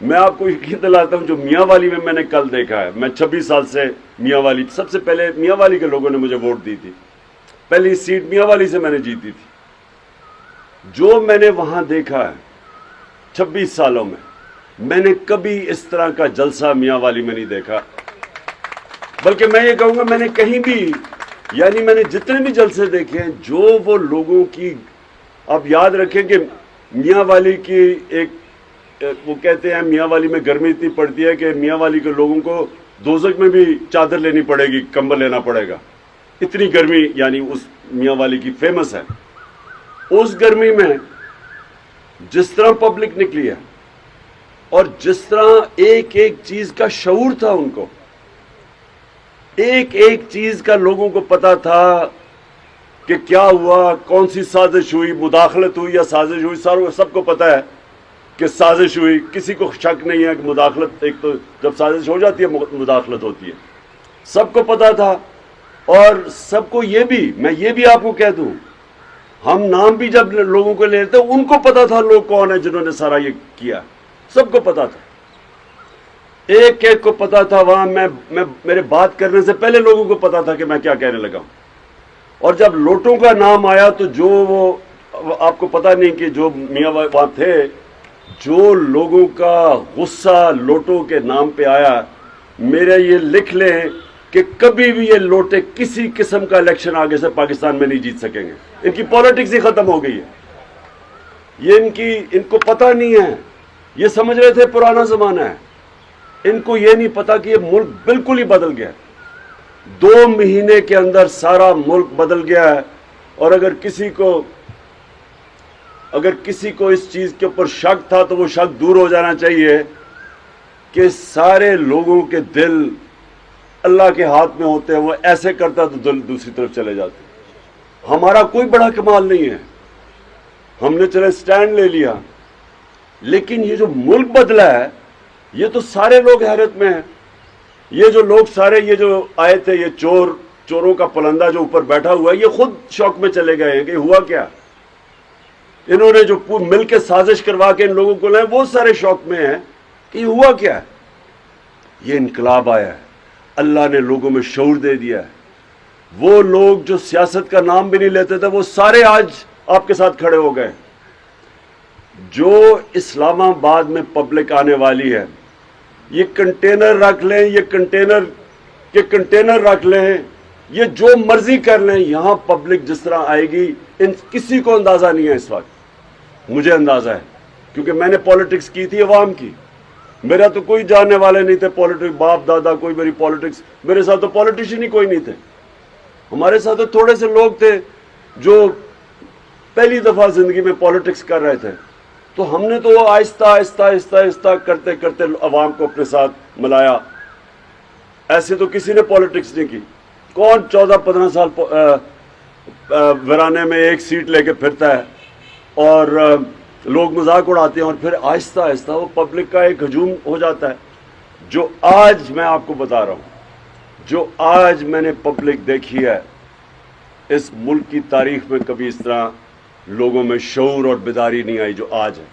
میں آپ کو یقین دلاتا ہوں جو میاں والی میں نے کل دیکھا ہے، میں 26 سال سے میاں والی، سب سے پہلے میاں والی کے لوگوں نے مجھے ووٹ دی تھی، پہلی سیٹ میاں والی سے میں نے جیتی تھی۔ جو میں نے وہاں دیکھا ہے 26 سالوں میں نے کبھی اس طرح کا جلسہ میاں والی میں نہیں دیکھا، بلکہ میں یہ کہوں گا میں نے کہیں بھی، یعنی میں نے جتنے بھی جلسے دیکھے ہیں، جو وہ لوگوں کی، آپ یاد رکھیں کہ میاں والی کی ایک، وہ کہتے ہیں میاں والی میں گرمی اتنی پڑتی ہے کہ میاں والی کے لوگوں کو دوزخ میں بھی چادر لینی پڑے گی، کمبل لینا پڑے گا، اتنی گرمی یعنی اس میاں والی کی فیمس ہے۔ اس گرمی میں جس طرح پبلک نکلی ہے اور جس طرح ایک ایک چیز کا شعور تھا، ان کو ایک ایک چیز کا لوگوں کو پتا تھا کہ کیا ہوا، کون سی سازش ہوئی، مداخلت ہوئی یا سازش ہوئی، سب کو پتا ہے کہ سازش ہوئی، کسی کو شک نہیں ہے کہ مداخلت، ایک تو جب سازش ہو جاتی ہے مداخلت ہوتی ہے، سب کو پتا تھا۔ اور سب کو یہ بھی، میں یہ بھی آپ کو کہہ دوں، ہم نام بھی جب لوگوں کو لیتے ہیں، ان کو پتا تھا لوگ کون ہیں جنہوں نے سارا یہ کیا، سب کو پتا تھا، ایک ایک کو پتا تھا۔ وہاں میرے بات کرنے سے پہلے لوگوں کو پتا تھا کہ میں کیا کہنے لگا ہوں۔ اور جب لوٹوں کا نام آیا تو جو وہ، آپ کو پتا نہیں کہ جو میاں وہاں تھے، جو لوگوں کا غصہ لوٹوں کے نام پہ آیا، میرے یہ لکھ لیں کہ کبھی بھی یہ لوٹے کسی قسم کا الیکشن آگے سے پاکستان میں نہیں جیت سکیں گے، ان کی پالیٹکس ہی ختم ہو گئی ہے، یہ ان کو پتہ نہیں ہے، یہ سمجھ رہے تھے پرانا زمانہ ہے، ان کو یہ نہیں پتا کہ یہ ملک بالکل ہی بدل گیا ہے، 2 مہینے کے اندر سارا ملک بدل گیا ہے۔ اور اگر کسی کو اس چیز کے اوپر شک تھا تو وہ شک دور ہو جانا چاہیے کہ سارے لوگوں کے دل اللہ کے ہاتھ میں ہوتے ہیں، وہ ایسے کرتا تو دل دوسری طرف چلے جاتے۔ ہمارا کوئی بڑا کمال نہیں ہے، ہم نے چلے سٹینڈ لے لیا، لیکن یہ جو ملک بدلا ہے، یہ تو سارے لوگ حیرت میں ہیں۔ یہ جو لوگ سارے، یہ جو آئے تھے، یہ چوروں کا پلندہ جو اوپر بیٹھا ہوا ہے، یہ خود شوق میں چلے گئے ہیں کہ ہوا کیا، انہوں نے جو مل کے سازش کروا کے ان لوگوں کو لائے، وہ سارے شوق میں ہیں کہ یہ ہوا کیا ہے۔ یہ انقلاب آیا ہے، اللہ نے لوگوں میں شعور دے دیا ہے۔ وہ لوگ جو سیاست کا نام بھی نہیں لیتے تھے، وہ سارے آج آپ کے ساتھ کھڑے ہو گئے۔ جو اسلام آباد میں پبلک آنے والی ہے، یہ کنٹینر رکھ لیں، یہ کنٹینر رکھ لیں، یہ جو مرضی کر لیں، یہاں پبلک جس طرح آئے گی، کسی کو اندازہ نہیں ہے اس وقت، مجھے اندازہ ہے کیونکہ میں نے پالیٹکس کی تھی عوام کی، میرا تو کوئی جاننے والے نہیں تھے پالیٹکس، باپ دادا کوئی میری پالیٹکس، میرے ساتھ تو پالیٹیشین ہی کوئی نہیں تھے، ہمارے ساتھ تو تھوڑے سے لوگ تھے جو پہلی دفعہ زندگی میں پالیٹکس کر رہے تھے، تو ہم نے تو آہستہ آہستہ آہستہ آہستہ کرتے کرتے عوام کو اپنے ساتھ ملایا۔ ایسے تو کسی نے پالیٹکس نہیں کی، کون 14-15 سال ورانے میں ایک سیٹ لے کے پھرتا ہے اور لوگ مذاق اڑاتے ہیں، اور پھر آہستہ آہستہ وہ پبلک کا ایک ہجوم ہو جاتا ہے۔ جو آج میں آپ کو بتا رہا ہوں، جو آج میں نے پبلک دیکھی ہے، اس ملک کی تاریخ میں کبھی اس طرح لوگوں میں شعور اور بیداری نہیں آئی جو آج ہے،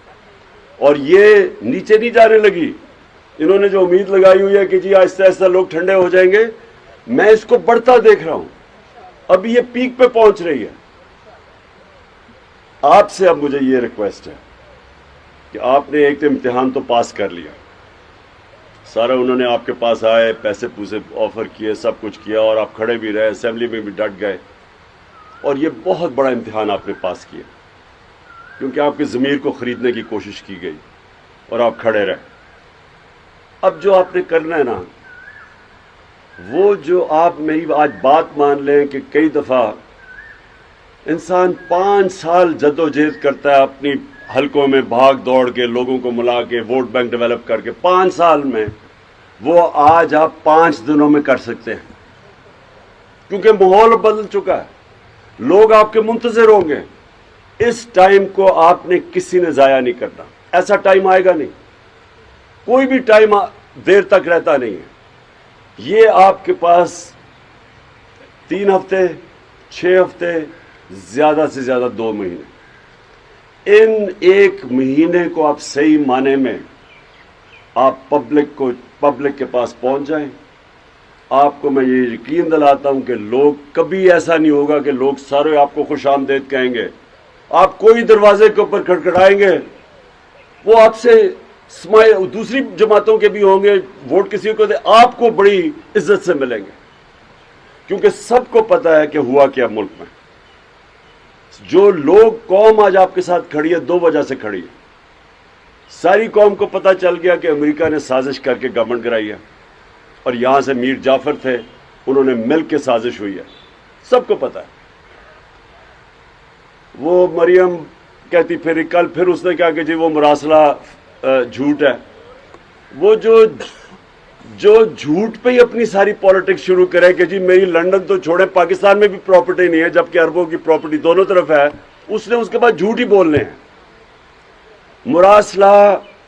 اور یہ نیچے نہیں جانے لگی۔ انہوں نے جو امید لگائی ہوئی ہے کہ جی آہستہ آہستہ لوگ ٹھنڈے ہو جائیں گے، میں اس کو بڑھتا دیکھ رہا ہوں، ابھی یہ پیک پہ پہنچ رہی ہے۔ آپ سے اب مجھے یہ ریکویسٹ ہے کہ آپ نے ایک امتحان تو پاس کر لیا، سارا انہوں نے آپ کے پاس آئے، پیسے پوسے آفر کیے، سب کچھ کیا، اور آپ کھڑے بھی رہے، اسمبلی میں بھی ڈٹ گئے، اور یہ بہت بڑا امتحان آپ نے پاس کیا کیونکہ آپ کے ضمیر کو خریدنے کی کوشش کی گئی اور آپ کھڑے رہے۔ اب جو آپ نے کرنا ہے نا، وہ جو آپ میری آج بات مان لیں کہ کئی دفعہ انسان 5 سال جد و جہد کرتا ہے اپنی حلقوں میں بھاگ دوڑ کے، لوگوں کو ملا کے، ووٹ بینک ڈیولپ کر کے، 5 سال میں وہ آج آپ 5 دنوں میں کر سکتے ہیں، کیونکہ ماحول بدل چکا ہے، لوگ آپ کے منتظر ہوں گے۔ اس ٹائم کو آپ نے کسی نے ضائع نہیں کرنا، ایسا ٹائم آئے گا نہیں، کوئی بھی ٹائم دیر تک رہتا نہیں ہے۔ یہ آپ کے پاس 3 ہفتے، 6 ہفتے، زیادہ سے زیادہ 2 مہینے، ان 1 مہینے کو آپ صحیح معنی میں آپ پبلک کے پاس پہنچ جائیں. آپ کو میں یہ یقین دلاتا ہوں کہ لوگ کبھی ایسا نہیں ہوگا کہ لوگ سارے آپ کو خوش آمدید کہیں گے. آپ کوئی دروازے کے اوپر کھڑکھڑائیں گے, وہ آپ سے دوسری جماعتوں کے بھی ہوں گے, ووٹ کسی کو دے, آپ کو بڑی عزت سے ملیں گے, کیونکہ سب کو پتا ہے کہ ہوا کیا ملک میں. جو لوگ قوم آج آپ کے ساتھ کھڑی ہے, دو وجہ سے کھڑی ہے. ساری قوم کو پتا چل گیا کہ امریکہ نے سازش کر کے گورنمنٹ کرائی ہے, اور یہاں سے میر جعفر تھے, انہوں نے مل کے سازش ہوئی ہے, سب کو پتا ہے. وہ مریم کہتی پھر کل پھر اس نے کہا کہ جی وہ مراسلہ جھوٹ ہے. وہ جو جھوٹ پہ ہی اپنی ساری پالیٹکس شروع کرے کہ جی میری لنڈن تو چھوڑے, پاکستان میں بھی پراپرٹی نہیں ہے جبکہ اربوں کی پراپرٹی دونوں طرف ہے, اس نے اس کے بعد جھوٹ ہی بولنے ہیں. مراسلہ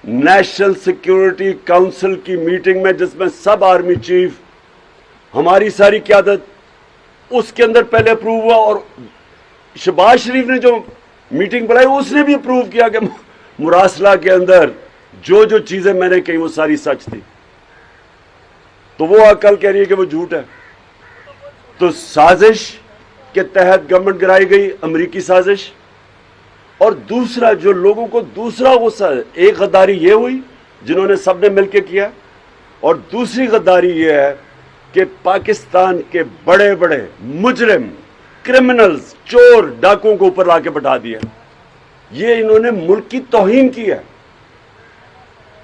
نیشنل سیکیورٹی کونسل کی میٹنگ میں, جس میں سب آرمی چیف, ہماری ساری قیادت, اس کے اندر پہلے اپروو ہوا, اور شہباز شریف نے جو میٹنگ بلائی اس نے بھی اپروو کیا کہ مراسلہ کے اندر جو چیزیں میں نے کہی وہ ساری سچ تھی. تو وہ کل کہہ رہی ہے کہ وہ جھوٹ ہے. تو سازش کے تحت گورنمنٹ گرائی گئی, امریکی سازش. اور دوسرا جو لوگوں کو دوسرا غصہ ہے, ایک غداری یہ ہوئی جنہوں نے سب نے مل کے کیا, اور دوسری غداری یہ ہے کہ پاکستان کے بڑے بڑے مجرم, کرمنلز, چور, ڈاکوں کو اوپر لا کے بٹھا دیا. یہ انہوں نے ملک کی توہین کی ہے.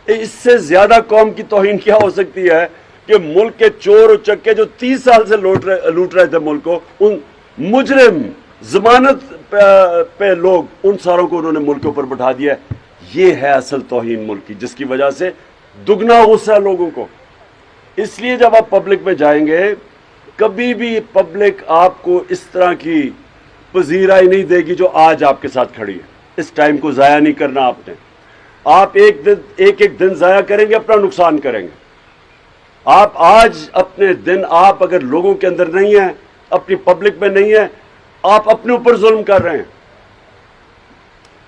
اس سے زیادہ قوم کی توہین کیا ہو سکتی ہے کہ ملک کے چور و چکے جو 30 سال سے لوٹ رہے تھے ملک کو, ان مجرم, ضمانت پہ لوگ, ان ساروں کو انہوں نے ملک کے اوپر بٹھا دیا. یہ ہے اصل توہین ملک کی, جس کی وجہ سے دگنا غصہ ہے لوگوں کو. اس لیے جب آپ پبلک میں جائیں گے, کبھی بھی پبلک آپ کو اس طرح کی پذیرائی نہیں دے گی جو آج آپ کے ساتھ کھڑی ہے. اس ٹائم کو ضائع نہیں کرنا آپ نے. آپ ایک دن ضائع کریں گے, اپنا نقصان کریں گے. آپ آج اپنے دن, آپ اگر لوگوں کے اندر نہیں ہیں, اپنی پبلک میں نہیں ہیں, آپ اپنے اوپر ظلم کر رہے ہیں.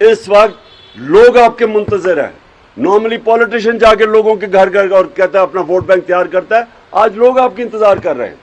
اس وقت لوگ آپ کے منتظر ہیں. نارملی پولیٹیشین جا کے لوگوں کے گھر اور کہتا ہے اپنا ووٹ بینک تیار کرتا ہے, آج لوگ آپ کی انتظار کر رہے ہیں.